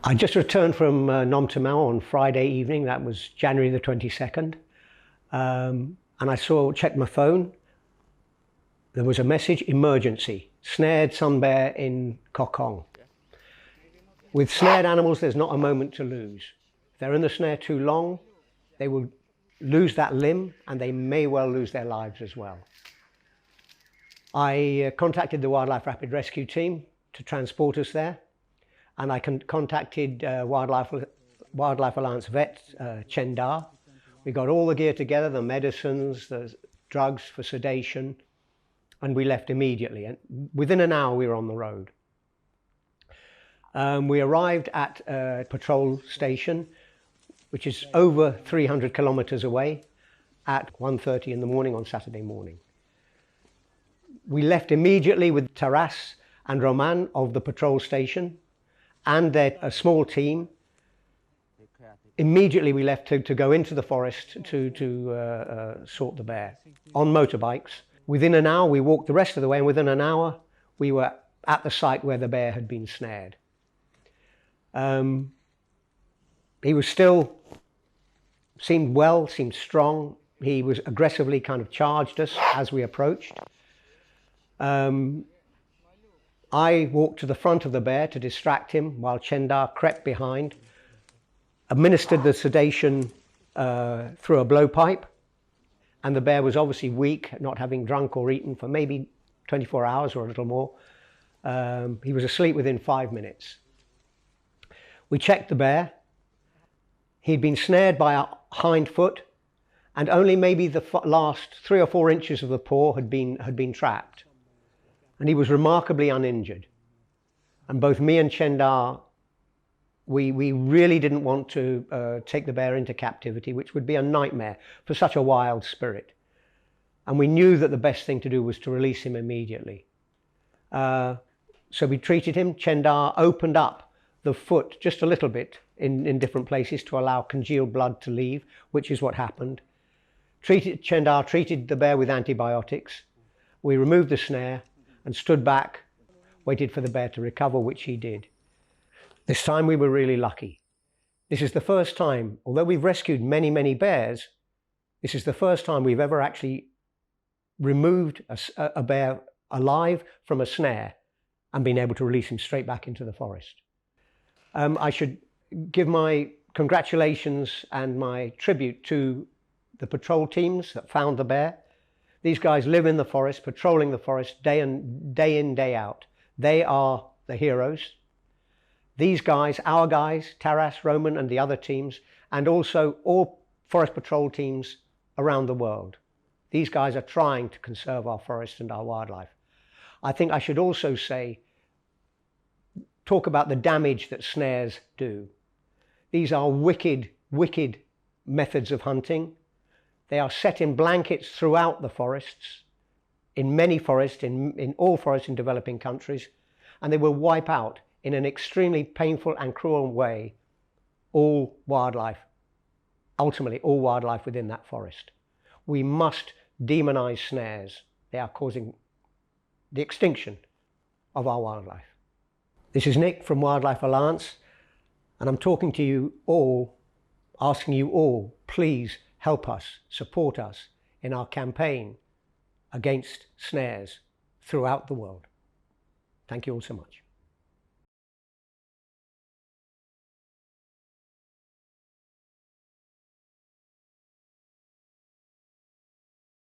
I just returned from Nom Tamel on Friday evening. That was January the 22nd. And I checked my phone. There was a message, emergency, snared sun bear in Kokong. With snared animals, there's not a moment to lose. If they're in the snare too long, they will lose that limb and they may well lose their lives as well. I contacted the Wildlife Rapid Rescue Team to transport us there. And I contacted Wildlife Alliance vet, Chen Da. We got all the gear together, the medicines, the drugs for sedation, and we left immediately. And within an hour, we were on the road. We arrived at a patrol station, which is over 300 kilometers away, at 1:30 in the morning on Saturday morning. We left immediately with Taras and Roman of the patrol station, and a small team. Immediately we left to go into the forest to sort the bear on motorbikes. Within an hour, we walked the rest of the way, and within an hour, we were at the site where the bear had been snared. He was still, seemed well, seemed strong. He was aggressively kind of charged us as we approached. I walked to the front of the bear to distract him while Chendar crept behind, administered the sedation through a blowpipe, and the bear was obviously weak, not having drunk or eaten for maybe 24 hours or a little more. He was asleep within 5 minutes. We checked the bear. He'd been snared by a hind foot, and only maybe the last 3 or 4 inches of the paw had been trapped. And he was remarkably uninjured. And both me and Chendar, we really didn't want to take the bear into captivity, which would be a nightmare for such a wild spirit. And we knew that the best thing to do was to release him immediately. So we treated him. Chendar opened up the foot just a little bit in different places to allow congealed blood to leave, which is what happened. Chendar treated the bear with antibiotics. We removed the snare and stood back, waited for the bear to recover, which he did. This time we were really lucky. This is the first time, although we've rescued many, many bears, this is the first time we've ever actually removed a bear alive from a snare and been able to release him straight back into the forest. I should give my congratulations and my tribute to the patrol teams that found the bear. These guys live in the forest, patrolling the forest day in, day out. They are the heroes. These guys, our guys, Taras, Roman, and the other teams, and also all forest patrol teams around the world. These guys are trying to conserve our forest and our wildlife. I think I should also talk about the damage that snares do. These are wicked, wicked methods of hunting. They are set in blankets throughout the forests, in many forests, in all forests in developing countries, and they will wipe out in an extremely painful and cruel way all wildlife, ultimately all wildlife within that forest. We must demonize snares. They are causing the extinction of our wildlife. This is Nick from Wildlife Alliance, and I'm talking to you all, asking you all, please help us, support us in our campaign against snares throughout the world. Thank you all so much.